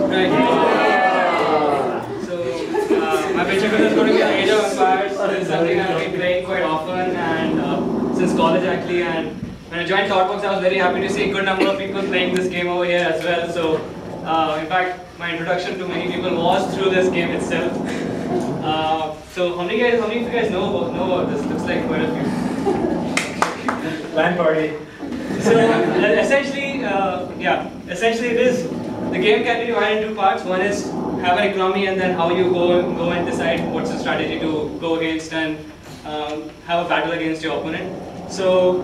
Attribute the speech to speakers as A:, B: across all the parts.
A: Right. So, my Pecha is going to be Age of Empires. This is something I've been playing quite often and since college actually. And when I joined TWU, I was very happy to see a good number of people playing this game over here as well. So, in fact, my introduction to many people was through this game itself. So, how many of you guys know about this? Looks like quite a few.
B: LAN party.
A: So essentially, essentially it is, the game can be divided into two parts. One is have an economy and then how you go and decide what's the strategy to go against and have a battle against your opponent. So,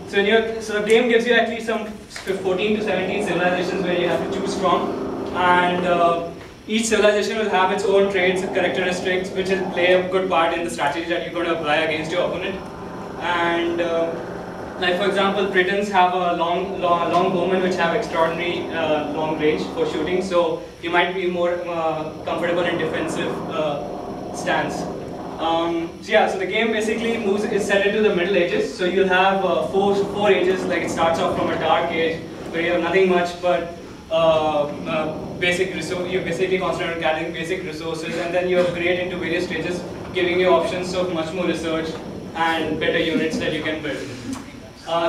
A: so the game gives you actually some 14 to 17 civilizations where you have to choose from, and each civilization will have its own traits and characteristics which will play a good part in the strategy that you're going to apply against your opponent. And like for example, Britons have a long bowmen which have extraordinary long range for shooting, so you might be more comfortable in defensive stance. So yeah, so the game basically is set into the Middle Ages. So you'll have four ages. Like it starts off from a dark age where you have nothing much but basic resources. You basically concentrate on gathering basic resources, and then you upgrade into various stages, giving you options of much more research and better units that you can build.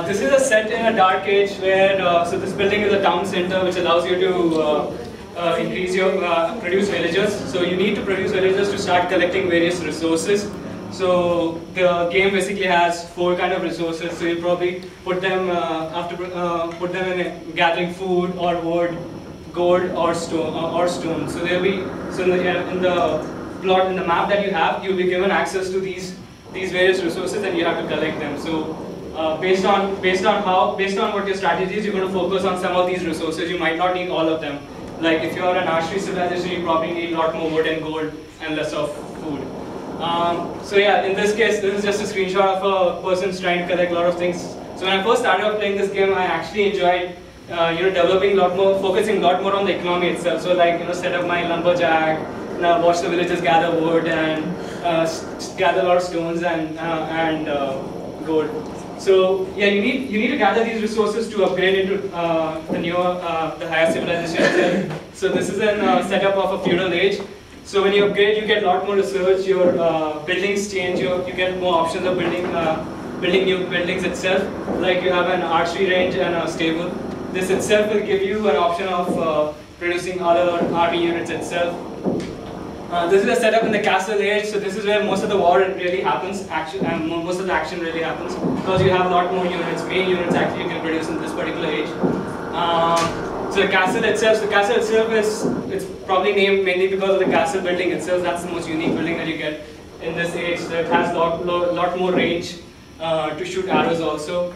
A: This is a set in a dark age where, so this building is a town center which allows you to increase your, produce villagers. So you need to produce villagers to start collecting various resources. So the game basically has 4 kind of resources. So you probably put them, put them in gathering food or wood, gold or stone. So there'll be, so in the plot, in the map that you have, you'll be given access to these various resources and you have to collect them. So based on what your strategy is, you're going to focus on some of these resources. You might not need all of them. Like if you're an archery civilization, you probably need a lot more wood and gold and less of food. So yeah, in this case, this is just a screenshot of a person trying to collect a lot of things. So when I first started playing this game, I actually enjoyed developing a lot more, focusing a lot more on the economy itself. So like set up my lumberjack, watch the villagers gather wood and gather a lot of stones and gold. So yeah, you need to gather these resources to upgrade into the higher civilization. So this is a setup of a feudal age. So when you upgrade, you get a lot more research. Your buildings change. You get more options of building new buildings itself. Like you have an archery range and a stable. This itself will give you an option of producing other army units itself. This is a setup in the castle age, so this is where most of the war really happens, most of the action really happens, because you have a lot more units, main units actually you can produce in this particular age. So the castle itself is, it's probably named mainly because of the castle building itself. That's the most unique building that you get in this age. So it has a lot more range to shoot arrows also.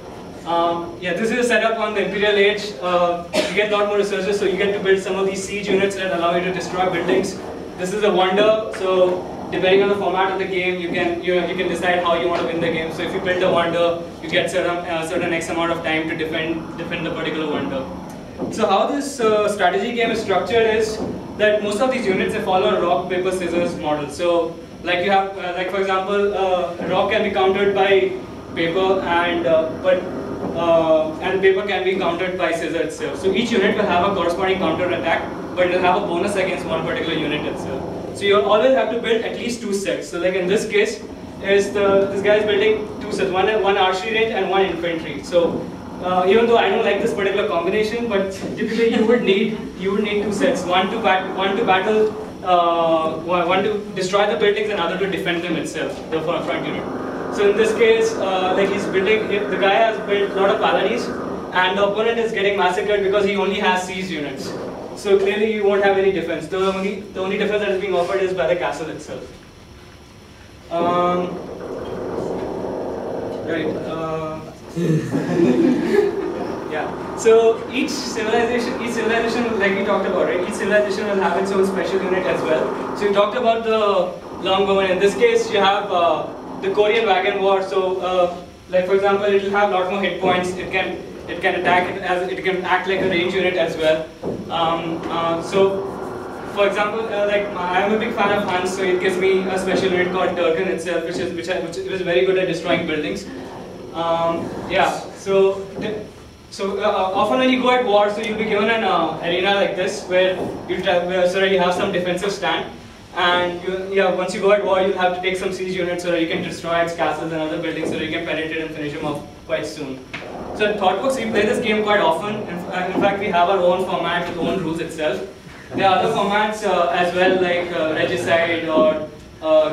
A: Yeah, this is a setup on the Imperial Age. You get a lot more resources, so you get to build some of these siege units that allow you to destroy buildings. This is a wonder, so depending on the format of the game, you can decide how you want to win the game. So if you build a wonder, you get certain X amount of time to defend the particular wonder. So how this strategy game is structured is that most of these units they follow a rock, paper, scissors model. So like you have, like for example, a rock can be countered by paper and paper can be countered by scissors itself. So each unit will have a corresponding counter attack, but it will have a bonus against one particular unit itself. So you always have to build at least 2 sets. So like in this case, this guy is building 2 sets, one archery range and 1 infantry. So even though I don't like this particular combination, but typically you would need 2 sets, one to battle, one to destroy the buildings and other to defend them itself, the front unit. So in this case, like he's building, the guy has built a lot of paladins, and the opponent is getting massacred because he only has siege units. So clearly you won't have any defense. The only defense that is being offered is by the castle itself. Yeah. So each civilization, like we talked about, right? Each civilization will have its own special unit as well. So we talked about the longbowmen. In this case, you have the Korean wagon war. So, like for example, it will have a lot more hit points. It can attack it can act like a range unit as well. So, for example, like I am a big fan of Hans, so it gives me a special unit called Turkin itself, which is very good at destroying buildings. Yeah. So So often when you go at war, so you'll be given an arena like this where you have some defensive stand, and once you go at war, you'll have to take some siege units so that you can destroy its castles and other buildings so that you can penetrate and finish them off quite soon. So at ThoughtWorks, we play this game quite often. In fact, we have our own format with own rules itself. There are other formats as well, like Regicide or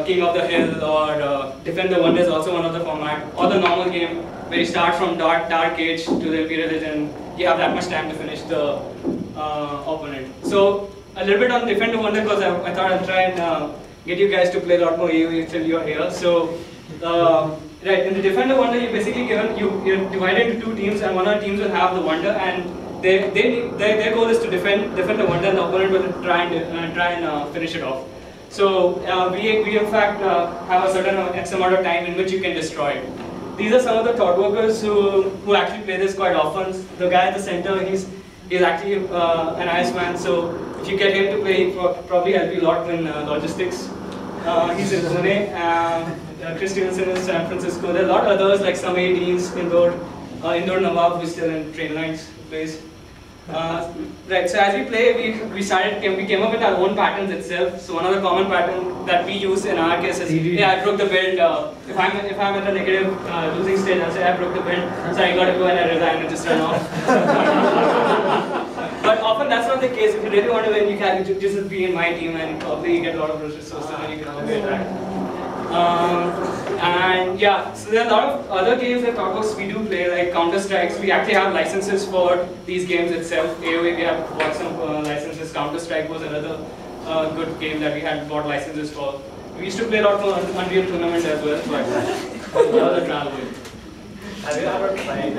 A: King of the Hill or Defend the Wonder is also one of the format, or the normal game where you start from Dark Age to the Imperial Age and you have that much time to finish the opponent. So a little bit on Defend the Wonder because I thought I'd try and get you guys to play a lot more AoE till you're here. So right, in the Defend the Wonder, you're basically you're divided into two teams, and one of the teams will have the Wonder, and their goal is to defend the Wonder, and the opponent will try and finish it off. So we in fact have a certain X amount of time in which you can destroy it. These are some of the thought workers who actually play this quite often. The guy at the center, he's actually an Iceman, so if you get him to play, he'll probably help you a lot in logistics. He's in Pune, Chris Stevenson is San Francisco. There are a lot of others like some ADs, Indore Nawab, who's still in train lines, plays. Right, so as we play, we came up with our own patterns itself. So one of the common patterns that we use in our case is, yeah, I broke the build. If I'm at a negative losing stage, I'll say I broke the build, so I got to go and I resign and just run off. But often that's not the case. If you really want to win, you can just be in my team and probably get a lot of resources and you can always attack. And yeah, so there are a lot of other games that ThoughtWorks we do play, like Counter Strikes. We actually have licenses for these games itself. AoE, we have bought some licenses. Counter Strike was another good game that we had bought licenses for. We used to play a lot for Unreal Tournament as well, but other travel.
B: Have you ever played